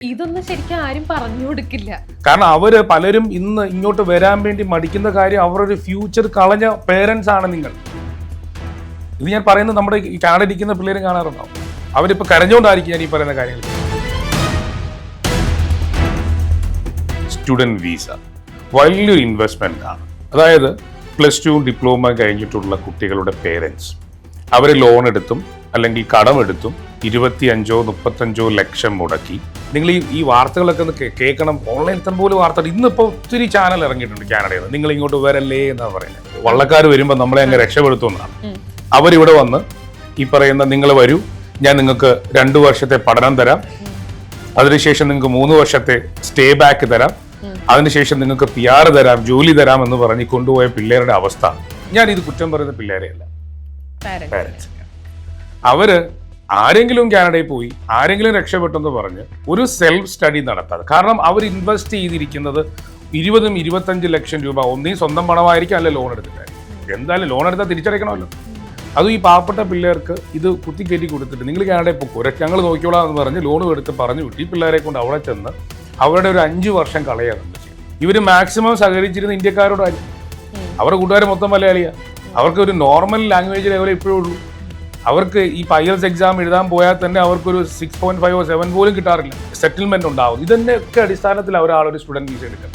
ഇതൊന്നും ശരിക്കും ആരും പറഞ്ഞു കൊടുക്കില്ല. കാരണം അവര് പലരും ഇന്ന് ഇങ്ങോട്ട് വരാൻ വേണ്ടി മടിക്കുന്ന കാര്യം അവരൊരു ഫ്യൂച്ചർ കളഞ്ഞ പേരൻസ് ആണ് നിങ്ങൾ. ഇത് ഞാൻ പറയുന്നത് നമ്മുടെ കാനഡ ഇരിക്കുന്ന പിള്ളേരും കാണാറുണ്ടാവും. അവരിപ്പോ കരഞ്ഞുകൊണ്ടായിരിക്കും ഞാൻ ഈ പറയുന്ന കാര്യങ്ങൾ. സ്റ്റുഡന്റ് വീസ വലിയൊരു ഇൻവെസ്റ്റ്മെന്റ് ആണ്. അതായത് +2 ഡിപ്ലോമ കഴിഞ്ഞിട്ടുള്ള കുട്ടികളുടെ പേരൻസ് അവർ ലോൺ എടുത്തും അല്ലെങ്കിൽ കടമെടുത്തും 25-35 ലക്ഷം മുടക്കി. നിങ്ങൾ ഈ വാർത്തകളൊക്കെ ഒന്ന് കേൾക്കണം. ഓൺലൈൻ ഇഷ്ടംപോലെ വാർത്ത. ഇന്നിപ്പോൾ ഒത്തിരി ചാനൽ ഇറങ്ങിയിട്ടുണ്ട് കാനഡയിൽ. നിങ്ങൾ ഇങ്ങോട്ട് വരല്ലേ എന്നാണ് പറയുന്നത്. വള്ളക്കാർ വരുമ്പോൾ നമ്മളെ അങ്ങ് രക്ഷപ്പെടുത്തുന്നതാണ്. അവരിവിടെ വന്ന് ഈ പറയുന്ന നിങ്ങൾ വരൂ, ഞാൻ നിങ്ങൾക്ക് 2 വർഷത്തെ പഠനം തരാം, അതിനുശേഷം നിങ്ങൾക്ക് 3 വർഷത്തെ സ്റ്റേ ബാക്ക് തരാം, അതിനുശേഷം നിങ്ങൾക്ക് PR തരാം, ജോലി തരാം എന്ന് പറഞ്ഞ് കൊണ്ടുപോയ പിള്ളേരുടെ അവസ്ഥ. ഞാൻ ഇത് കുറ്റം പറയുന്ന പിള്ളേരെയല്ല, പാരന്റ്സ്. അവര് ആരെങ്കിലും കാനഡയിൽ പോയി ആരെങ്കിലും രക്ഷപ്പെട്ടെന്ന് പറഞ്ഞ് ഒരു സെൽഫ് സ്റ്റഡി നടത്താതെ, കാരണം അവർ ഇൻവെസ്റ്റ് ചെയ്തിരിക്കുന്നത് 20-25 ലക്ഷം രൂപ ഒന്നീ സ്വന്തം പണമായിരിക്കും, അല്ലെ ലോൺ എടുത്തിട്ടായിരിക്കും. എന്തായാലും ലോൺ എടുത്താൽ തിരിച്ചടയ്ക്കണമല്ലോ. അതും ഈ പാവപ്പെട്ട പിള്ളേർക്ക് ഇത് കുത്തിക്കയറ്റി കൊടുത്തിട്ട് നിങ്ങൾ കാനഡയിൽ പോക്കോ, ഞങ്ങൾ നോക്കിയോളാം എന്ന് പറഞ്ഞ് ലോൺ എടുത്ത് പറഞ്ഞു വിട്ട് ഈ പിള്ളേരെ കൊണ്ട് അവിടെ ചെന്ന് അവരുടെ ഒരു 5 വർഷം കളയാണ് ചെയ്യും. ഇവര് മാക്സിമം സഹകരിച്ചിരുന്ന ഇന്ത്യക്കാരോടായിരിക്കും. അവരുടെ കൂട്ടുകാർ മൊത്തം മലയാളിയാണ്. അവർക്ക് ഒരു നോർമൽ ലാംഗ്വേജ് ലെവലേ ഇപ്പോഴും ഉള്ളൂ. അവർക്ക് ഈ IELTS എക്സാം എഴുതാൻ പോയാൽ തന്നെ അവർക്കൊരു 6.5 or 7 പോലും കിട്ടാറില്ല. സെറ്റിൽമെന്റ് ഉണ്ടാവും. ഇതിൻ്റെയൊക്കെ അടിസ്ഥാനത്തിൽ ഒരാളൊരു സ്റ്റുഡന്റ് വീസ എടുക്കണം.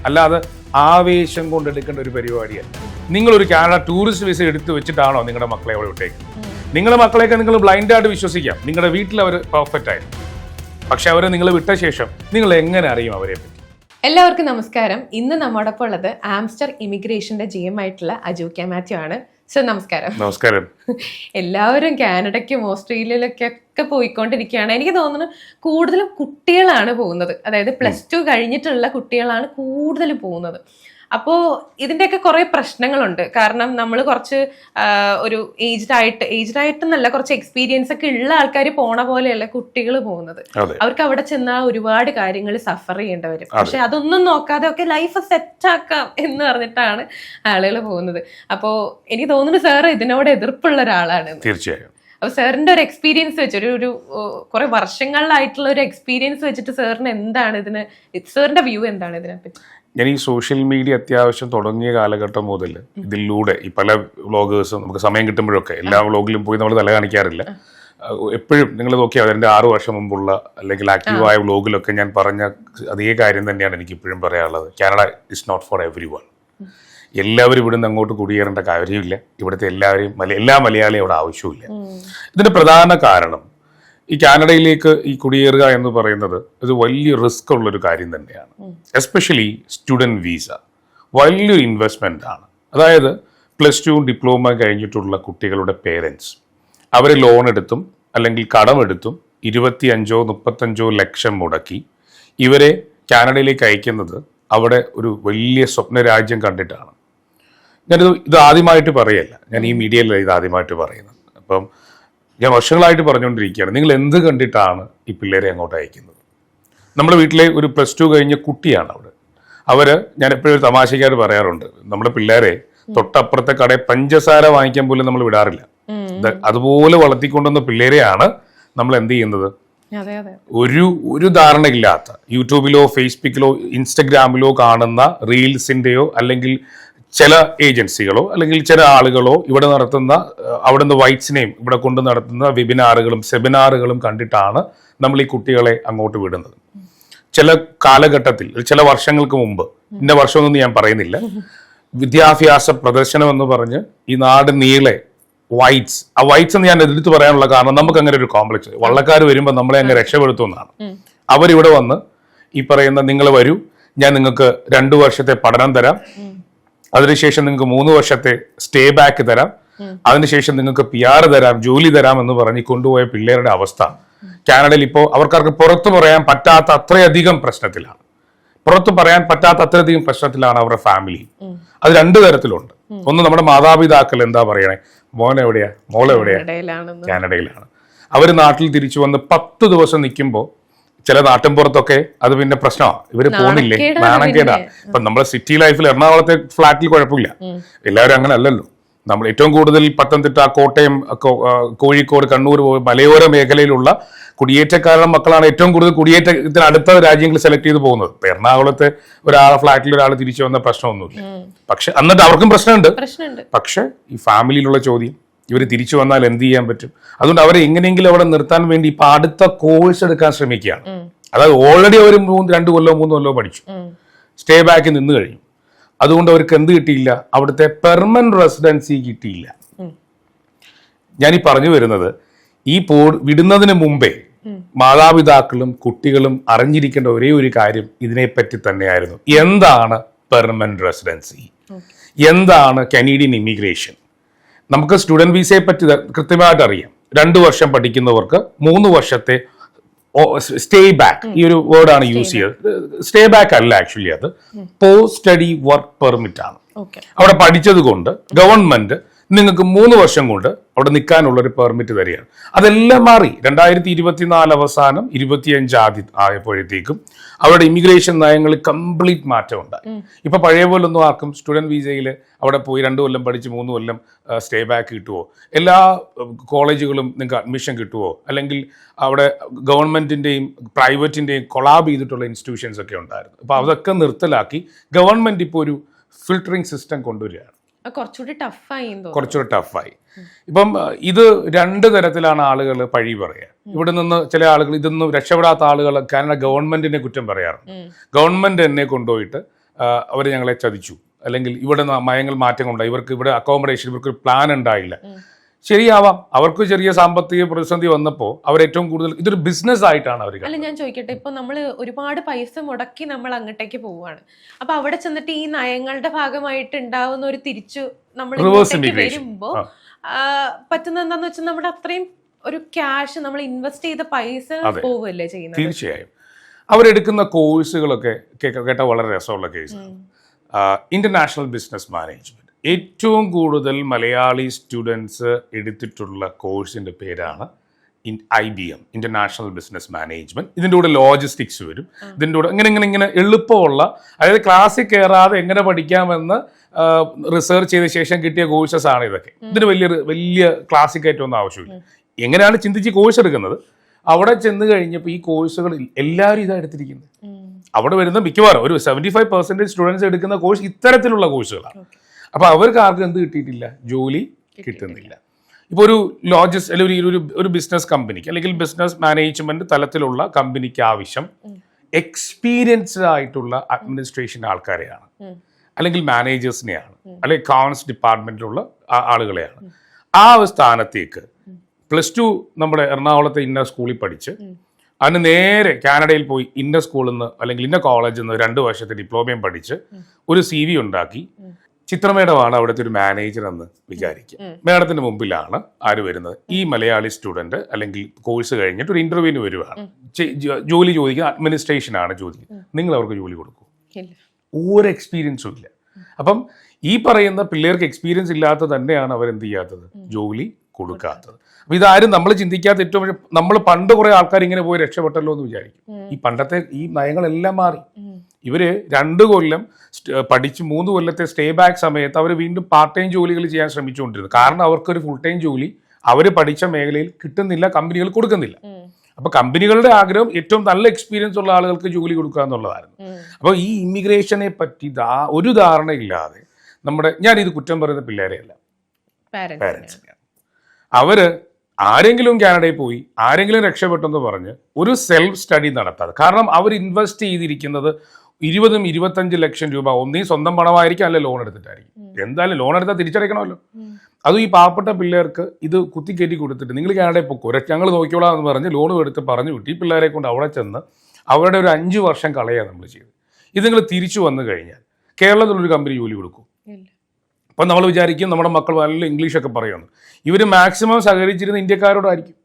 അല്ലാതെ ആവേശം കൊണ്ട് എടുക്കേണ്ട ഒരു പരിപാടിയല്ല. നിങ്ങളൊരു കാനഡ ടൂറിസ്റ്റ് വീസ എടുത്ത് വെച്ചിട്ടാണോ നിങ്ങളുടെ മക്കളെ അവിടെ വിട്ടേക്കുന്നത്? നിങ്ങളുടെ മക്കളെയൊക്കെ നിങ്ങൾ ബ്ലൈൻഡായിട്ട് വിശ്വസിക്കാം. നിങ്ങളുടെ വീട്ടിൽ അവർ പെർഫെക്റ്റ് ആയിരുന്നു. പക്ഷെ അവരെ നിങ്ങൾ വിട്ട ശേഷം നിങ്ങൾ എങ്ങനെ അറിയും അവരെ പറ്റി? എല്ലാവർക്കും നമസ്കാരം. ഇന്ന് നമ്മോടൊപ്പം ഉള്ളത് ആംസ്റ്റർ ഇമിഗ്രേഷന്റെ GM ആയിട്ടുള്ള അജു കെ മാത്യു ആണ്. സർ നമസ്കാരം. നമസ്കാരം. എല്ലാവരും കാനഡയ്ക്കും ഓസ്ട്രേലിയയിലൊക്കെ പോയിക്കൊണ്ടിരിക്കുകയാണ്. എനിക്ക് തോന്നുന്നു കൂടുതലും കുട്ടികളാണ് പോകുന്നത്. അതായത് +2 കഴിഞ്ഞിട്ടുള്ള കുട്ടികളാണ് കൂടുതൽ പോകുന്നത്. അപ്പോൾ ഇതിൻ്റെയൊക്കെ കുറേ പ്രശ്നങ്ങളുണ്ട്. കാരണം നമ്മൾ കുറച്ച് ഒരു ഏജ്ഡ് ആയിട്ടെന്നല്ല, കുറച്ച് എക്സ്പീരിയൻസ് ഒക്കെ ഉള്ള ആൾക്കാർ പോണ പോലെയല്ല കുട്ടികൾ പോകുന്നത്. അവർക്ക് അവിടെ ചെന്നാൽ ഒരുപാട് കാര്യങ്ങൾ സഫർ ചെയ്യേണ്ടി വരും. പക്ഷെ അതൊന്നും നോക്കാതെ ഒക്കെ ലൈഫ് സെറ്റ് ആക്കാം എന്ന് പറഞ്ഞിട്ടാണ് ആളുകൾ പോകുന്നത്. അപ്പോൾ എനിക്ക് തോന്നുന്നു സാർ ഇതിനോട് എതിർപ്പുള്ള ഒരാളാണ്. തീർച്ചയായും. അപ്പൊ സാറിന്റെ ഒരു എക്സ്പീരിയൻസ് വെച്ച് ഒരു കുറെ വർഷങ്ങളിലായിട്ടുള്ള ഒരു എക്സ്പീരിയൻസ് വെച്ചിട്ട് സാറിന് എന്താണ് സാറിന്റെ വ്യൂ എന്താണ് ഇതിനെപ്പറ്റി? ഞാൻ ഈ സോഷ്യൽ മീഡിയ അത്യാവശ്യം തുടങ്ങിയ കാലഘട്ടം മുതൽ ഇതിലൂടെ ഈ പല വ്ളോഗേഴ്സും നമുക്ക് സമയം കിട്ടുമ്പോഴൊക്കെ എല്ലാ വ്ളോഗിലും പോയി നമ്മൾ തല കാണിക്കാറില്ല. എപ്പോഴും നിങ്ങൾ നോക്കിയാൽ അതിൻ്റെ 6 വർഷം മുമ്പുള്ള അല്ലെങ്കിൽ ആക്റ്റീവായ വ്ളോഗിലൊക്കെ ഞാൻ പറഞ്ഞ അതേ കാര്യം തന്നെയാണ് എനിക്ക് ഇപ്പോഴും പറയാനുള്ളത്. Canada is not for everyone. എല്ലാവരും ഇവിടുന്ന് അങ്ങോട്ട് കുടിയേറേണ്ട കാര്യമില്ല. ഇവിടുത്തെ എല്ലാ മലയാളിയും അവിടെ ആവശ്യമില്ല. ഇതിന്റെ പ്രധാന കാരണം ഈ കാനഡയിലേക്ക് ഈ കുടിയേറുക എന്ന് പറയുന്നത് ഇത് വലിയ റിസ്ക് ഉള്ളൊരു കാര്യം തന്നെയാണ്. എസ്പെഷ്യലി സ്റ്റുഡന്റ് വീസ വലിയൊരു ഇൻവെസ്റ്റ്മെന്റ് ആണ്. അതായത് +2 ഡിപ്ലോമ കഴിഞ്ഞിട്ടുള്ള കുട്ടികളുടെ പേരൻസ് അവർ ലോൺ എടുത്തും അല്ലെങ്കിൽ കടമെടുത്തും 25-35 ലക്ഷം മുടക്കി ഇവരെ കാനഡയിലേക്ക് അയക്കുന്നത് അവിടെ ഒരു വലിയ സ്വപ്ന രാജ്യം കണ്ടിട്ടാണ്. ഇത് ആദ്യമായിട്ട് പറയല്ല, ഞാൻ ഈ മീഡിയയിലല്ല ഇത് ആദ്യമായിട്ട് പറയുന്നത്. അപ്പം ഞാൻ വർഷങ്ങളായിട്ട് പറഞ്ഞുകൊണ്ടിരിക്കുകയാണ്, നിങ്ങൾ എന്ത് കണ്ടിട്ടാണ് ഈ പിള്ളേരെ അങ്ങോട്ട് അയക്കുന്നത്? നമ്മുടെ വീട്ടിലെ ഒരു +2 കഴിഞ്ഞ കുട്ടിയാണ് അവിടെ. ഞാൻ എപ്പോഴും തമാശക്കാര് പറയാറുണ്ട്, നമ്മുടെ പിള്ളേരെ തൊട്ടപ്പുറത്തെ കടയിൽ പഞ്ചസാര വാങ്ങിക്കാൻ പോലും നമ്മൾ വിടാറില്ല. അതുപോലെ വളർത്തിക്കൊണ്ടുവന്ന പിള്ളേരെയാണ് നമ്മൾ എന്ത് ചെയ്യുന്നത്? ഒരു ധാരണയില്ലാത്ത യൂട്യൂബിലോ ഫേസ്ബുക്കിലോ ഇൻസ്റ്റഗ്രാമിലോ കാണുന്ന റീൽസിന്റെയോ അല്ലെങ്കിൽ ചില ഏജൻസികളോ അല്ലെങ്കിൽ ചില ആളുകളോ ഇവിടെ നടത്തുന്ന അവിടുന്ന് വൈറ്റ്സിനെയും ഇവിടെ കൊണ്ട് നടത്തുന്ന വെബിനാറുകളും സെമിനാറുകളും കണ്ടിട്ടാണ് നമ്മൾ ഈ കുട്ടികളെ അങ്ങോട്ട് വിടുന്നത്. ചില കാലഘട്ടത്തിൽ ചില വർഷങ്ങൾക്ക് മുമ്പ്, ഇന്ന വർഷമൊന്നും ഞാൻ പറയുന്നില്ല, വിദ്യാഭ്യാസ പ്രദർശനം എന്ന് പറഞ്ഞ് ഈ നാട് നീളെ വൈറ്റ്സ് എന്ന് ഞാൻ എടുത്തു പറയാനുള്ള കാരണം നമുക്ക് അങ്ങനെ ഒരു കോംപ്ലക്സ്, വള്ളക്കാർ വരുമ്പോൾ നമ്മളെ അങ്ങ് രക്ഷപ്പെടുത്തുന്നതാണ്. അവരിവിടെ വന്ന് ഈ പറയുന്ന നിങ്ങൾ വരൂ, ഞാൻ നിങ്ങൾക്ക് 2 വർഷത്തെ പഠനം തരാം, അതിനുശേഷം നിങ്ങൾക്ക് 3 വർഷത്തെ സ്റ്റേ ബാക്ക് തരാം, അതിനുശേഷം നിങ്ങൾക്ക് PR തരാം, ജോലി തരാം എന്ന് പറഞ്ഞ് കൊണ്ടുപോയ പിള്ളേരുടെ അവസ്ഥ കാനഡയിൽ ഇപ്പോൾ അവർക്കാർക്ക് പുറത്തു പറയാൻ പറ്റാത്ത അത്രയധികം പ്രശ്നത്തിലാണ്. അവരുടെ ഫാമിലി. അത് 2 തരത്തിലുണ്ട്. ഒന്ന്, നമ്മുടെ മാതാപിതാക്കൾ എന്താ പറയണേ, മോളെവിടെയാ കാനഡയിലാണ്. അവർ നാട്ടിൽ തിരിച്ചു വന്ന് 10 ദിവസം നിൽക്കുമ്പോൾ ചില നാട്ടിൻപുറത്തൊക്കെ അത് പിന്നെ പ്രശ്നമാണ്. ഇവര് പോകുന്നില്ലേ, നാണക്കേടാ. ഇപ്പൊ നമ്മുടെ സിറ്റി ലൈഫിൽ എറണാകുളത്തെ ഫ്ലാറ്റിൽ കുഴപ്പമില്ല, എല്ലാവരും അങ്ങനെ അല്ലല്ലോ. നമ്മൾ ഏറ്റവും കൂടുതൽ പത്തനംതിട്ട, കോട്ടയം, കോഴിക്കോട്, കണ്ണൂർ മലയോര മേഖലയിലുള്ള കുടിയേറ്റക്കാരുടെ മക്കളാണ് ഏറ്റവും കൂടുതൽ കുടിയേറ്റത്തിന് അടുത്ത രാജ്യങ്ങൾ സെലക്ട് ചെയ്ത് പോകുന്നത്. ഇപ്പൊ എറണാകുളത്തെ ഫ്ലാറ്റിൽ ഒരാൾ തിരിച്ചു വന്ന പ്രശ്നമൊന്നുമില്ല. പക്ഷെ എന്നിട്ട് അവർക്കും പ്രശ്നമുണ്ട്. പക്ഷെ ഈ ഫാമിലിയിലുള്ള ചോദ്യം, ഇവർ തിരിച്ചു വന്നാൽ എന്ത് ചെയ്യാൻ പറ്റും? അതുകൊണ്ട് അവരെ എങ്ങനെയെങ്കിലും അവിടെ നിർത്താൻ വേണ്ടി ഇപ്പൊ അടുത്ത കോഴ്സ് എടുക്കാൻ ശ്രമിക്കുകയാണ്. അതായത് ഓൾറെഡി അവർ 2 കൊല്ലോ 3 കൊല്ലോ പഠിച്ചു, സ്റ്റേ ബാക്കിൽ നിന്ന് കഴിഞ്ഞു. അതുകൊണ്ട് അവർക്ക് എന്ത് കിട്ടിയില്ല? അവിടുത്തെ പെർമനന്റ് റെസിഡൻസി കിട്ടിയില്ല. ഞാനീ പറഞ്ഞു വരുന്നത്, ഈ വിടുന്നതിന് മുമ്പേ മാതാപിതാക്കളും കുട്ടികളും അറിഞ്ഞിരിക്കേണ്ട ഒരേ ഒരു കാര്യം ഇതിനെപ്പറ്റി തന്നെയായിരുന്നു. എന്താണ് പെർമനന്റ് റെസിഡൻസി? എന്താണ് കനേഡിയൻ ഇമിഗ്രേഷൻ? നമുക്ക് സ്റ്റുഡന്റ് വിസയെ പറ്റി കൃത്യമായിട്ട് അറിയാം. 2 വർഷം പഠിക്കുന്നവർക്ക് 3 വർഷത്തെ സ്റ്റേ ബാക്ക്, ഈ ഒരു വേർഡാണ് യൂസ് ചെയ്തത്. സ്റ്റേ ബാക്ക് അല്ല, ആക്ച്വലി അത് പോസ്റ്റ് സ്റ്റഡി വർക്ക് പെർമിറ്റ് ആണ്. അവിടെ പഠിച്ചത് കൊണ്ട് ഗവൺമെന്റ് നിങ്ങൾക്ക് 3 വർഷം കൊണ്ട് അവിടെ നിൽക്കാനുള്ള ഒരു പെർമിറ്റ് തരികയാണ്. അതെല്ലാം മാറി. 2024 അവസാനം 25 ആയപ്പോഴത്തേക്കും അവരുടെ ഇമിഗ്രേഷൻ നയങ്ങളിൽ കംപ്ലീറ്റ് മാറ്റം ഉണ്ടായി. ഇപ്പൊ പഴയ പോലെ ഒന്നും ആർക്കും സ്റ്റുഡന്റ് വിസയിൽ അവിടെ പോയി 2 കൊല്ലം പഠിച്ച് 3 കൊല്ലം സ്റ്റേ ബാക്ക് കിട്ടുമോ? എല്ലാ കോളേജുകളും നിങ്ങൾക്ക് അഡ്മിഷൻ കിട്ടുമോ? അല്ലെങ്കിൽ അവിടെ ഗവൺമെന്റിന്റെയും പ്രൈവറ്റിന്റെയും കൊളാബ് ചെയ്തിട്ടുള്ള ഇൻസ്റ്റിറ്റ്യൂഷൻസ് ഒക്കെ ഉണ്ടായിരുന്നു. അപ്പൊ അതൊക്കെ നിർത്തലാക്കി ഗവൺമെന്റ് ഇപ്പോൾ ഒരു ഫിൽട്ടറിംഗ് സിസ്റ്റം കൊണ്ടുവരികയാണ്. കുറച്ചുകൂടി ടഫായി. ഇപ്പം ഇത് 2 തരത്തിലാണ് ആളുകൾ പഴി പറയുക. ഇവിടെ നിന്ന് ചില ആളുകൾ ഇതൊന്നും രക്ഷപ്പെടാത്ത ആളുകൾ കാനഡ ഗവൺമെന്റിനെ കുറ്റം പറയാറുണ്ട്. ഗവൺമെന്റ് എന്നെ കൊണ്ടുപോയിട്ട് അവർ ഞങ്ങളെ ചതിച്ചു, അല്ലെങ്കിൽ ഇവിടെ നയങ്ങൾ മാറ്റം ഉണ്ടായി, ഇവർക്ക് ഇവിടെ അക്കോമഡേഷൻ, ഇവർക്ക് പ്ലാൻ ഉണ്ടായില്ല. ശരിയാവാം, അവർക്ക് ചെറിയ സാമ്പത്തിക പ്രതിസന്ധി വന്നപ്പോൾ അവരേറ്റവും കൂടുതൽ ഇതൊരു ബിസിനസ് ആയിട്ടാണ് അവർ. അല്ല, ഞാൻ ചോദിക്കട്ടെ, ഇപ്പൊ നമ്മൾ ഒരുപാട് പൈസ മുടക്കി നമ്മൾ അങ്ങോട്ടേക്ക് പോവാണ്. അപ്പൊ അവിടെ ചെന്നിട്ട് ഈ നയങ്ങളുടെ ഭാഗമായിട്ട് ഉണ്ടാവുന്ന ഒരു തിരിച്ചു നമ്മൾ വരുമ്പോ പറ്റുന്ന എന്താന്ന് വെച്ചാൽ നമ്മുടെ അത്രയും ഒരു ക്യാഷ് നമ്മൾ ഇൻവെസ്റ്റ് ചെയ്ത പൈസ പോവല്ലേ ചെയ്യുന്നത്. തീർച്ചയായും അവരെടുക്കുന്ന കോഴ്സുകളൊക്കെ കേട്ട വളരെ രസമുള്ള കേസാണ്. International business management. ഏറ്റവും കൂടുതൽ മലയാളി സ്റ്റുഡൻസ് എടുത്തിട്ടുള്ള കോഴ്സിൻ്റെ പേരാണ് IBM, ഇന്റർനാഷണൽ ബിസിനസ് മാനേജ്മെന്റ്. ഇതിൻ്റെ കൂടെ ലോജിസ്റ്റിക്സ് വരും. ഇതിൻ്റെ കൂടെ ഇങ്ങനെ എളുപ്പമുള്ള, അതായത് ക്ലാസ്സിൽ കയറാതെ എങ്ങനെ പഠിക്കാമെന്ന് റിസർച്ച് ചെയ്ത ശേഷം കിട്ടിയ കോഴ്സസ് ആണ് ഇതൊക്കെ. ഇതിന് വലിയ ക്ലാസിക് ആയിട്ടൊന്നും ആവശ്യമില്ല. എങ്ങനെയാണ് ചിന്തിച്ച് കോഴ്സ് എടുക്കുന്നത്? അവിടെ ചെന്ന് കഴിഞ്ഞപ്പോൾ ഈ കോഴ്സുകൾ എല്ലാവരും ഇതാണ് എടുത്തിരിക്കുന്നത്. അവിടെ വരുന്ന മിക്കവാറും ഒരു 75% സ്റ്റുഡൻസ് എടുക്കുന്ന കോഴ്സ് ഇത്തരത്തിലുള്ള കോഴ്സുകളാണ്. അപ്പൊ അവർക്ക് ആർക്കും എന്ത് കിട്ടിയിട്ടില്ല? ജോലി കിട്ടുന്നില്ല. ഇപ്പൊ ഒരു അല്ലെങ്കിൽ ഒരു ബിസിനസ് കമ്പനിക്ക് അല്ലെങ്കിൽ ബിസിനസ് മാനേജ്മെന്റ് തലത്തിലുള്ള കമ്പനിക്ക് ആവശ്യം എക്സ്പീരിയൻസ്ഡ് ആയിട്ടുള്ള അഡ്മിനിസ്ട്രേഷൻ ആൾക്കാരെയാണ്, അല്ലെങ്കിൽ മാനേജേഴ്സിനെയാണ്, അല്ലെങ്കിൽ അക്കൗണ്ട്സ് ഡിപ്പാർട്ട്മെന്റിലുള്ള ആളുകളെയാണ്. ആ ഒരു സ്ഥാനത്തേക്ക് +2 നമ്മുടെ എറണാകുളത്തെ ഇന്ന സ്കൂളിൽ പഠിച്ച് അതിന് നേരെ കാനഡയിൽ പോയി ഇന്ന സ്കൂളിൽ നിന്ന് അല്ലെങ്കിൽ ഇന്ന കോളേജിൽ നിന്ന് 2 വർഷത്തെ ഡിപ്ലോമയും പഠിച്ച് ഒരു CV ഉണ്ടാക്കി ചിത്രമേഡമാണ് അവിടുത്തെ ഒരു മാനേജർ എന്ന് വിചാരിക്കുക. മേഡത്തിന്റെ മുമ്പിലാണ് ആര് വരുന്നത്? ഈ മലയാളി സ്റ്റുഡന്റ് അല്ലെങ്കിൽ കോഴ്സ് കഴിഞ്ഞിട്ട് ഒരു ഇന്റർവ്യൂവിന് വരുവാണ്. ജോലി ചോദിക്കുക, അഡ്മിനിസ്ട്രേഷൻ ആണ് ചോദിക്കുന്നത്. നിങ്ങൾ അവർക്ക് ജോലി കൊടുക്കും? ഒരു എക്സ്പീരിയൻസും ഇല്ല. അപ്പം ഈ പറയുന്ന പിള്ളേർക്ക് എക്സ്പീരിയൻസ് ഇല്ലാത്ത തന്നെയാണ് അവരെന്ത് ചെയ്യാത്തത്? ജോലി കൊടുക്കാത്തത്. അപ്പൊ ഇതാരും നമ്മൾ ചിന്തിക്കാത്ത ഏറ്റവും നമ്മൾ പണ്ട് കുറെ ആൾക്കാർ ഇങ്ങനെ പോയി രക്ഷപ്പെട്ടല്ലോ എന്ന് വിചാരിക്കും. ഈ പണ്ടത്തെ ഈ നയങ്ങളെല്ലാം മാറി. ഇവര് 2 കൊല്ലം പഠിച്ച് 3 കൊല്ലത്തെ സ്റ്റേ ബാക്ക് സമയത്ത് അവർ വീണ്ടും പാർട്ട് ടൈം ജോലികൾ ചെയ്യാൻ ശ്രമിച്ചുകൊണ്ടിരുന്നു. കാരണം അവർക്കൊരു ഫുൾ ടൈം ജോലി അവർ പഠിച്ച മേഖലയിൽ കിട്ടുന്നില്ല, കമ്പനികൾ കൊടുക്കുന്നില്ല. അപ്പൊ കമ്പനികളുടെ ആഗ്രഹം ഏറ്റവും നല്ല എക്സ്പീരിയൻസ് ഉള്ള ആളുകൾക്ക് ജോലി കൊടുക്കുക എന്നുള്ളതായിരുന്നു. അപ്പൊ ഈ ഇമിഗ്രേഷനെ പറ്റി ഒരു ധാരണയില്ലാതെ ഞാനിത് കുറ്റം പറയുന്ന പിള്ളേരെയല്ല, പാരന്റ്സിനെയാണ്. അവര് ആരെങ്കിലും കാനഡയിൽ പോയി ആരെങ്കിലും രക്ഷപ്പെട്ടെന്ന് പറഞ്ഞ് ഒരു സെൽഫ് സ്റ്റഡി നടത്താതെ, കാരണം അവർ ഇൻവെസ്റ്റ് ചെയ്തിരിക്കുന്നത് 20-25 ലക്ഷം രൂപ ഒന്നീ സ്വന്തം പണമായിരിക്കും, അല്ലെ ലോൺ എടുത്തിട്ടായിരിക്കും. എന്തായാലും ലോൺ എടുത്താൽ തിരിച്ചടയ്ക്കണമല്ലോ. അതും ഈ പാവപ്പെട്ട പിള്ളേർക്ക് ഇത് കുത്തിക്കയറ്റി കൊടുത്തിട്ട് നിങ്ങൾ കാനഡയിൽ പൊക്കോ, ഞങ്ങൾ നോക്കിയോളാം എന്ന് പറഞ്ഞ് ലോൺ എടുത്ത് പറഞ്ഞു വിട്ട് ഈ പിള്ളേരെ കൊണ്ട് അവിടെ ചെന്ന് അവരുടെ ഒരു 5 വർഷം കളയാണ് നമ്മൾ ചെയ്തത്. ഇത് നിങ്ങൾ തിരിച്ചു വന്നു കഴിഞ്ഞാൽ കേരളത്തിലൊരു കമ്പനി ജോലി കൊടുക്കും? അപ്പം നമ്മൾ വിചാരിക്കും നമ്മുടെ മക്കൾ നല്ല ഇംഗ്ലീഷൊക്കെ പറയുന്നു. ഇവർ മാക്സിമം സഹകരിച്ചിരുന്ന ഇന്ത്യക്കാരോടായിരിക്കും.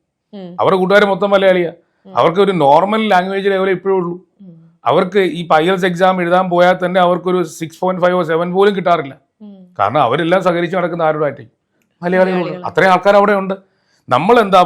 അവരുടെ കൂട്ടുകാർ മൊത്തം മലയാളിയാണ്. അവർക്ക് ഒരു നോർമൽ ലാംഗ്വേജ് ലെവലേ ഇപ്പോഴേ ഉള്ളൂ. അവർക്ക് ഈ IELTS എക്സാം എഴുതാൻ പോയാൽ തന്നെ അവർക്കൊരു 6.5 or 7 പോലും കിട്ടാറില്ല. കാരണം അവരെല്ലാം സഹകരിച്ച് നടക്കുന്ന ആരോടായിട്ട് മലയാളികളുണ്ട്. അത്രയും ആൾക്കാർ അവിടെ ഉണ്ട്. നമ്മളെന്താ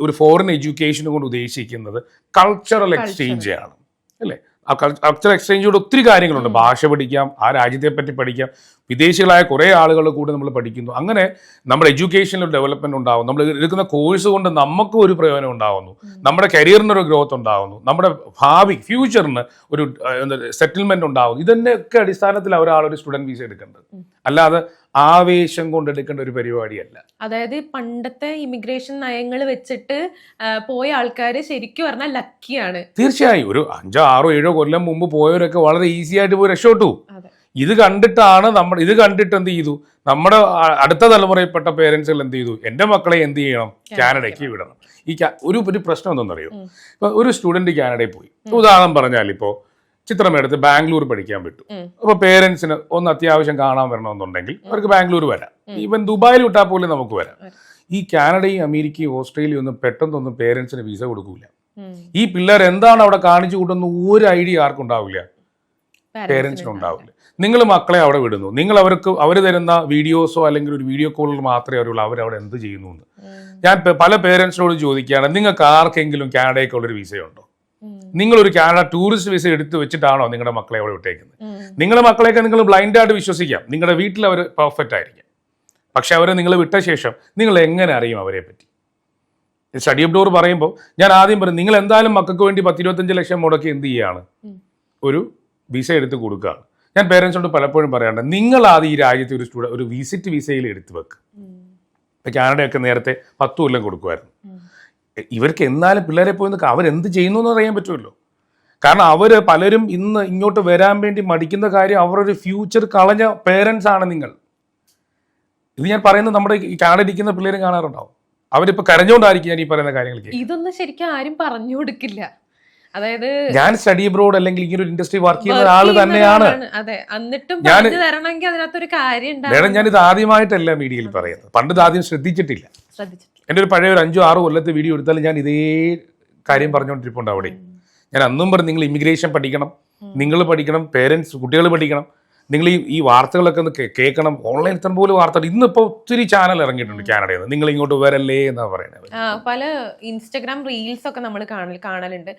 ഒരു ഫോറിൻ എഡ്യൂക്കേഷനെ കൊണ്ട് ഉദ്ദേശിക്കുന്നത് കൾച്ചറൽ എക്സ്ചേഞ്ച് ആണ്, അല്ലേ? ആ കൾച്ചർ എക്സ്ചേഞ്ചിലൂടെ ഒത്തിരി കാര്യങ്ങളുണ്ട്. ഭാഷ പഠിക്കാം, ആ രാജ്യത്തെ പറ്റി പഠിക്കാം, വിദേശികളായ കുറേ ആളുകളുടെ കൂടെ നമ്മൾ പഠിക്കുന്നു. അങ്ങനെ നമ്മുടെ എഡ്യൂക്കേഷനിൽ ഡെവലപ്മെന്റ് ഉണ്ടാവും, നമ്മൾ എടുക്കുന്ന കോഴ്സ് കൊണ്ട് നമുക്കും ഒരു പ്രയോജനം ഉണ്ടാവുന്നു, നമ്മുടെ കരിയറിനൊരു ഗ്രോത്ത് ഉണ്ടാവുന്നു, നമ്മുടെ ഭാവി ഫ്യൂച്ചറിന് ഒരു സെറ്റിൽമെന്റ് ഉണ്ടാവുന്നു. ഇതിൻ്റെയൊക്കെ അടിസ്ഥാനത്തിൽ ഒരാളൊരു സ്റ്റുഡന്റ് വിസ എടുക്കേണ്ടത്, അല്ലാതെ ആവേശം കൊണ്ട് എടുക്കേണ്ട ഒരു പരിപാടിയല്ല. അതായത് പണ്ടത്തെ ഇമിഗ്രേഷൻ നയങ്ങൾ വെച്ചിട്ട് പോയ ആൾക്കാർ ശരിക്കും പറഞ്ഞാൽ ലക്കിയാണ്. തീർച്ചയായും ഒരു 5, 6, 7 കൊല്ലം മുമ്പ് പോയവരൊക്കെ വളരെ ഈസി ആയിട്ട് പോയി രക്ഷപ്പെട്ടു. ഇത് കണ്ടിട്ടാണ് ഇത് കണ്ടിട്ട് എന്ത് ചെയ്തു, നമ്മുടെ അടുത്ത തലമുറയിൽപ്പെട്ട പേരൻസുകൾ എന്ത് ചെയ്തു, എൻ്റെ മക്കളെ എന്ത് ചെയ്യണം, കാനഡയ്ക്ക് വിടണം. ഒരു പ്രശ്നം എന്തെന്നറിയോ, ഇപ്പൊ ഒരു സ്റ്റുഡന്റ് കാനഡയിൽ പോയി, ഉദാഹരണം പറഞ്ഞാൽ ഇപ്പോൾ ചിത്രമെടുത്ത് ബാംഗ്ലൂർ പഠിക്കാൻ വിട്ടു. അപ്പൊ പേരൻസിന് ഒന്ന് അത്യാവശ്യം കാണാൻ വരണമെന്നുണ്ടെങ്കിൽ അവർക്ക് ബാംഗ്ലൂർ വരാം, ഈവൻ ദുബായിൽ വിട്ടാൽ പോലും നമുക്ക് വരാം. ഈ കാനഡയും അമേരിക്കയും ഓസ്ട്രേലിയയും ഒന്നും പെട്ടെന്നൊന്നും പേരൻസിന് വിസ കൊടുക്കൂല. ഈ പിള്ളേർ എന്താണ് അവിടെ കാണിച്ചു കൂട്ടുന്ന ഒരു ഐഡിയ ആർക്കും ഉണ്ടാവില്ല, പേരൻസിനുണ്ടാവില്ല. നിങ്ങൾ മക്കളെ അവിടെ വിടുന്നു, നിങ്ങൾ അവർ തരുന്ന വീഡിയോസോ അല്ലെങ്കിൽ ഒരു വീഡിയോ കോളിൽ മാത്രമേ അറിയുള്ളൂ അവരവിടെ എന്ത് ചെയ്യുന്നു എന്ന്. ഞാൻ പല പേരൻസിനോട് ചോദിക്കുകയാണ്, നിങ്ങൾക്ക് ആർക്കെങ്കിലും കാനഡയ്ക്കുള്ളൊരു വിസയുണ്ടോ? നിങ്ങളൊരു കാനഡ ടൂറിസ്റ്റ് വിസ എടുത്ത് വെച്ചിട്ടാണോ നിങ്ങളുടെ മക്കളെ അവിടെ വിട്ടേക്കുന്നത്? നിങ്ങളുടെ മക്കളെയൊക്കെ നിങ്ങൾ ബ്ലൈൻഡായിട്ട് വിശ്വസിക്കാം, നിങ്ങളുടെ വീട്ടിൽ അവർ പെർഫെക്റ്റ് ആയിരിക്കാം, പക്ഷെ അവരെ നിങ്ങൾ വിട്ട ശേഷം നിങ്ങൾ എങ്ങനെ അറിയും അവരെ പറ്റി? സ്റ്റഡി അബ്രോഡ് പറയുമ്പോൾ ഞാൻ ആദ്യം പറയും, നിങ്ങൾ എന്തായാലും മക്കൾക്ക് വേണ്ടി 10-25 ലക്ഷം മുടക്കി എന്ത് ചെയ്യുകയാണ്, ഒരു വിസ എടുത്ത് കൊടുക്കുകയാണ്. ഞാൻ പേരൻസിനോട് പലപ്പോഴും പറയാറുണ്ട്, നിങ്ങൾ ആദ്യം ഈ രാജ്യത്തെ ഒരു വിസിറ്റ് വിസയിൽ എടുത്ത് വെക്ക്. കാനഡയൊക്കെ നേരത്തെ 10 കൊല്ലം കൊടുക്കുമായിരുന്നു. ഇവർക്ക് എന്നാലും പിള്ളേരെ പോയി അവരെന്ത് ചെയ്യുന്നു എന്ന് അറിയാൻ പറ്റുമല്ലോ. കാരണം പലരും ഇന്ന് ഇങ്ങോട്ട് വരാൻ വേണ്ടി മടിക്കുന്ന കാര്യം അവരൊരു ഫ്യൂച്ചർ കളഞ്ഞ പേരൻസ് ആണ് നിങ്ങൾ. ഇത് ഞാൻ പറയുന്നത് നമ്മുടെ ഈ കാനഡ ഇരിക്കുന്ന പിള്ളേരും കാണാറുണ്ടാവും, അവരിപ്പോ കരഞ്ഞുകൊണ്ടായിരിക്കും ഞാൻ ഈ പറയുന്ന കാര്യങ്ങൾക്ക്. ഇതൊന്നും ശരിക്കും ആരും പറഞ്ഞു കൊടുക്കില്ല. അതായത് ഞാൻ സ്റ്റഡി അബ്രോഡ് അല്ലെങ്കിൽ ഇങ്ങനെ ഒരു ഇൻഡസ്ട്രി വർക്ക് ചെയ്യുന്ന ആള് തന്നെയാണ്. മേഡം ഞാനിത് ആദ്യമായിട്ടല്ല മീഡിയയിൽ പറയുന്നത്, പണ്ട് ഇത് ആദ്യം ശ്രദ്ധിച്ചിട്ടില്ല. എൻ്റെ ഒരു പഴയ 5-6 കൊല്ലത്തെ വീഡിയോ എടുത്താലും ഞാൻ ഇതേ കാര്യം പറഞ്ഞുകൊണ്ടിരിപ്പുണ്ട് അവിടെ. ഞാൻ അന്നും പറഞ്ഞു, നിങ്ങൾ ഇമിഗ്രേഷൻ പഠിക്കണം, നിങ്ങൾ പഠിക്കണം, പേരൻസ് കുട്ടികൾ പഠിക്കണം, നിങ്ങൾ ഈ വാർത്തകളൊക്കെ ഒന്ന് കേൾക്കണം. ഓൺലൈൻ ഇത്തരം പോലെ വാർത്ത ഇന്നിപ്പോ ഒത്തിരി ചാനൽ ഇറങ്ങിയിട്ടുണ്ട് കാനഡയിൽ നിന്ന്, നിങ്ങൾ ഇങ്ങോട്ട് വരല്ലേ എന്നാ പറയുന്നത്. പല ഇൻസ്റ്റഗ്രാം റീൽസ് ഒക്കെ നമ്മൾ കാണലുണ്ട്,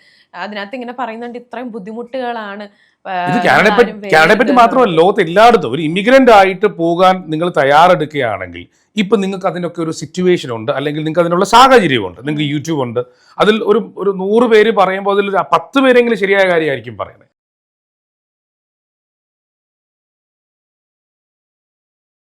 അതിനകത്ത് ഇങ്ങനെ പറയുന്നുണ്ട് ഇത്രയും ബുദ്ധിമുട്ടുകളാണ്. ഇത് കാനഡയെ പറ്റി മാത്രമല്ല, ലോകത്ത് എല്ലായിടത്തും ഒരു ഇമിഗ്രന്റ് ആയിട്ട് പോകാൻ നിങ്ങൾ തയ്യാറെടുക്കുകയാണെങ്കിൽ ഇപ്പൊ നിങ്ങൾക്ക് അതിനൊക്കെ ഒരു സിറ്റുവേഷൻ ഉണ്ട്, അല്ലെങ്കിൽ നിങ്ങൾക്ക് അതിനുള്ള സാഹചര്യമുണ്ട്. നിങ്ങൾക്ക് യൂട്യൂബ് ഉണ്ട്, അതിൽ ഒരു 100 പേര് പറയുമ്പോൾ അതിൽ 10 പേരെങ്കിലും ശരിയായ കാര്യമായിരിക്കും പറയുന്നത്.